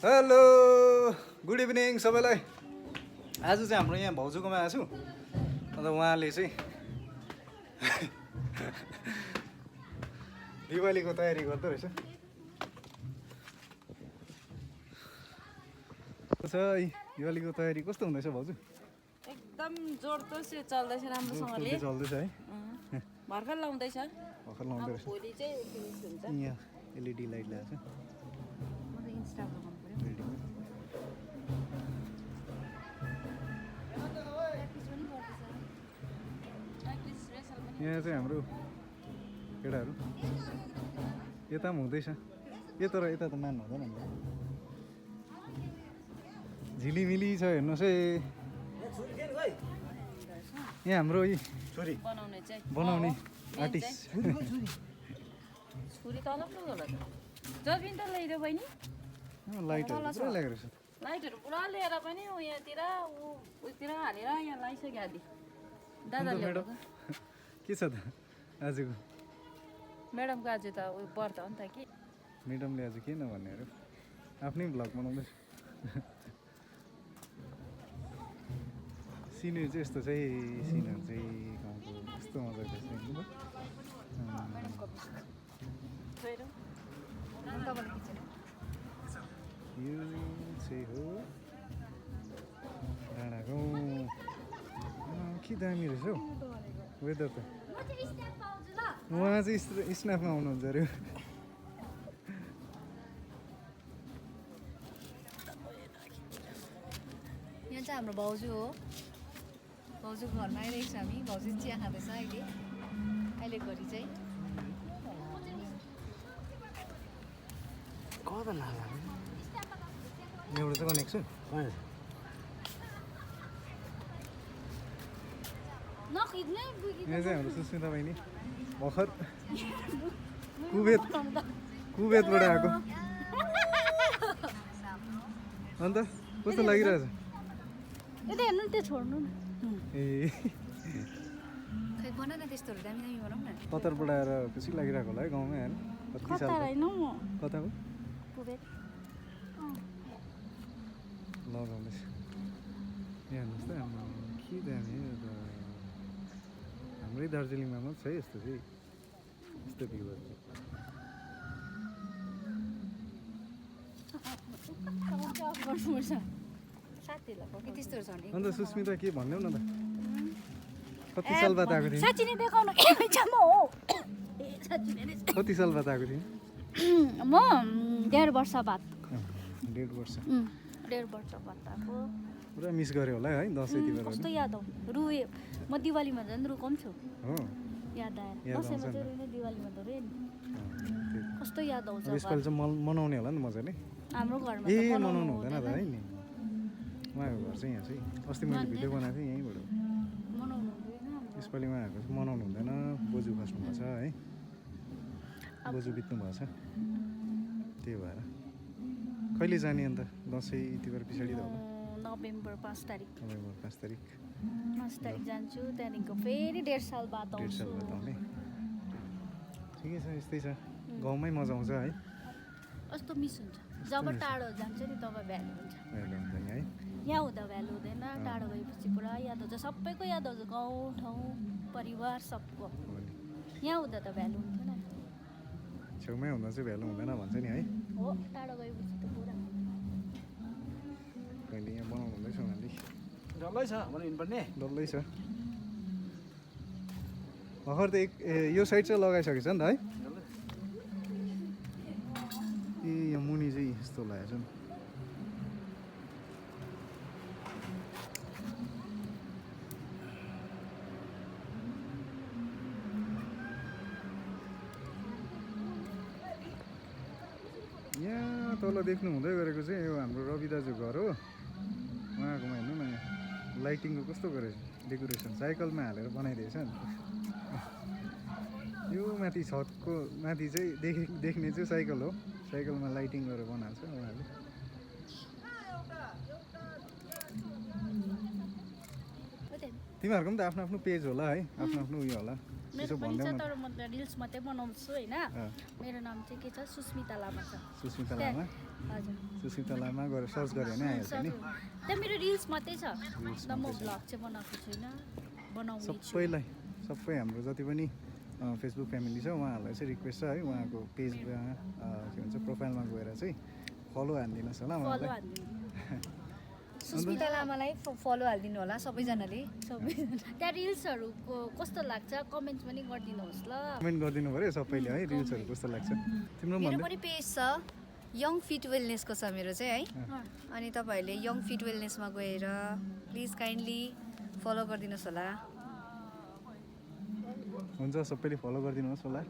Hello good evening सबैलाई। आज चाहिँ हाम्रो यहाँ भाउजूकोमा आएको छु। अन्त उहाँले चाहिँ दिवालीको तयारी गर्दो रहेछ। दिवालीको तयारी कस्तो हुँदैछ भाउजू? एकदम जोडतोड चल्दैछ, राम्रोसँगले चल्दैछ है। भर्खर लाउँदैछ, भर्खर लाउँदै रहेछ। भोलि चाहिँ फिनिस हुन्छ। यहाँ एलइडी लाइट ल्याएको छ। म त इन्स्टाग्राम गर्नु पर्यो। यहाँ चाहिँ हाम्रो केटाहरू यता पनि हुँदैछ। तर यता त मान हुँदैन नि। झिलिमिली छ हेर्नुहोस् है। यहाँ हाम्रो बनाउने आर्टिस्ट छुरी तलब होला त जबिन त ल्याइदियो बहिनी। लाइटहरू पुरा ल्याएको रहेछ। लाइटहरू पुरा लिएर पनि यहाँतिर उतिर हालेर यहाँ लगाइसक्यो आदि दादाले। म्याडम के छ त आजको? म्याडमको आज त उयो व्रत हो नि त कि। म्याडमले आज के नभन्ने अरे आफ्नै भ्लग बनाउँदैछ। सिनहरू चाहिँ यस्तो चाहिँ सिनहरू चाहिँ गाउँको यस्तो मजाको छ यो चाहिँ हो डाँडा गाउँ। के दामी रहेछ हौ वेदर त। उहाँ चाहिँ स्न्यापमा आउनुहुन्छ अरे। यहाँ चाहिँ हाम्रो भाउजू हो। भाउजूको घरमा आइरहेको छ हामी। भाउजू चिया खाँदैछ अहिले घरि चाहिँ। कता नाला एउटा चाहिँ कनेक्ट छु। यहाँ चाहिँ हाम्रो सुस्मिता बहिनी भर्खर कुवेतबाट आएको। अन्त कस्तो लागिरहेछ? यता हेर्नु त्यो छोड्नु न। ए खै बना न त्यस्तोहरू दामी दामी बनाऊ न। कतारबाट आएर खुसी लागिरहेको होला है गाउँमै होइन? कति साल कता हो? लगाउँदैछ। यहाँ हेर्नुहोस् त हाम्रो के दामी हो त। हाम्रै दार्जिलिङमा मात्र छ है यस्तो चाहिँ। यस्तो भ्यूहरू त्यस्तोहरू छ भने अन्त सुस्मिता के भनिदेऊ न त। कति साल बाद आएको थियौ? साँच्ची नै देखाउनु कति साल बाद आएको थियौ? म 1.5 वर्ष बाद। 1.5 वर्ष। 1.5 वर्ष बाद आएको। पुरा मिस गऱ्यो होला है दसैँ तिहार। कस्तो याद आउँ रुए। म दिवालीमा झन् रुकम छु हो याद आएर। याद दसैँमा आउँछ चाहिँ नि। रुने, दिवालीमा त रुए नि। कस्तो याद आउँछ। यसपालि चाहिँ मनाउने होला नि मजाले। हाम्रो घरमा ए त मनाउनु हुँदैन त है नि। उहाँको घर चाहिँ यहाँ चाहिँ अस्ति मैले भिडियो बनाएको थिएँ यहीँबाट। मनाउनु हुँदैन। यसपालि उहाँहरूको चाहिँ मनाउनु हुँदैन। बोजू खस्नु भएको छ है। बोजू बित्नु भएको छ। त्यही भएर कहिले जाने अन्त? दसैँ तिहार पछाडि त होला। नोभेम्बर 5 तारिक। नोभेम्बर 5 तारिक 5 तारिक जान्छु। त्यहाँदेखिको फेरि 1.5 साल बाद 1.5 आउँछु। साल बाद आउने। ठिकै छ यस्तै छ। गाउँमै मजा आउँछ है। कस्तो मिस हुन्छ जब टाढो जान्छ नि तब भ्यालु हुन्छ। अहिले हुन्छ नि है। यहाँ हुँदा भ्यालु हुँदैन। टाढो गएपछि पुरा याद आउँछ। सबैको याद आउँछ, गाउँ ठाउँ परिवार सबको। यहाँ हुँदा त भ्यालु हुन्थेन। छेउमै हुँदा चाहिँ भ्यालु हुँदैन भन्छ नि है। हो टाढो गएपछि त पुरा। कहिले यहाँ बनाउनु हुँदैछ उनीहरूले। डल्लै छ हाम्रो हिँड्नुपर्ने। डल्लै छ। भर्खर त यो साइड चाहिँ लगाइसकेछ नि त है। ए यो मुनि चाहिँ यस्तो लागेको छ नि। यहाँ तल देख्नु हुँदै गरेको चाहिँ यो हाम्रो रवि दाजु घर हो। उहाँकोमा हेर्नु न यहाँ लाइटिङको कस्तो गरेछ डेकोरेसन। साइकलमा हालेर बनाइदिएछ नि। यो माथि छतको माथि चाहिँ देख्ने चाहिँ साइकल हो। साइकलमा लाइटिङ गरेर बनाएको छ उहाँहरूले। तिमीहरूको पनि त आफ्नो आफ्नो पेज होला है, आफ्नो आफ्नो उयो होला। मेरो पनि छ तर म त रिल्स मात्रै बनाउँछु हैन। मेरो नाम चाहिँ के छ सुस्मिता लामा छ। सुस्मिता लामा हजुर सुस्मिता लामा गएर सर्च गऱ्यो भने आइहाल्छ नि त्यहाँ मेरो रिल्स मात्रै छ Reels म मात्रै छ। भ्लग चाहिँ बनाएको छुइनँ बनाउने छु सबैलाई सबै हाम्रो जति पनि फेसबुक फ्यामिली छ उहाँहरूलाई चाहिँ रिक्वेस्ट छ है उहाँको पेजमा के भन्छ प्रोफाइलमा गएर चाहिँ फलो हानिदिनुहोस् होला फलो उहाँलाई हालिदिनु सुस्मिता लामालाई फलो हालिदिनु होला सबैजनाले सबैजना त्यहाँ रिल्सहरूको कस्तो लाग्छ कमेन्ट पनि गरिदिनुहोस् ल कमेन्ट गरिदिनु पऱ्यो सबैले है रिल्सहरू कस्तो लाग्छ तिम्रो मेरो भन्दै पनि पेज छ यङ फिट वेलनेसको छ मेरो चाहिँ है अनि तपाईँहरूले यङ फिट वेलनेसमा गएर प्लिज काइन्डली फलो गरिदिनुहोस् होला हुन्छ सबैले फलो गरिदिनुहोस् होला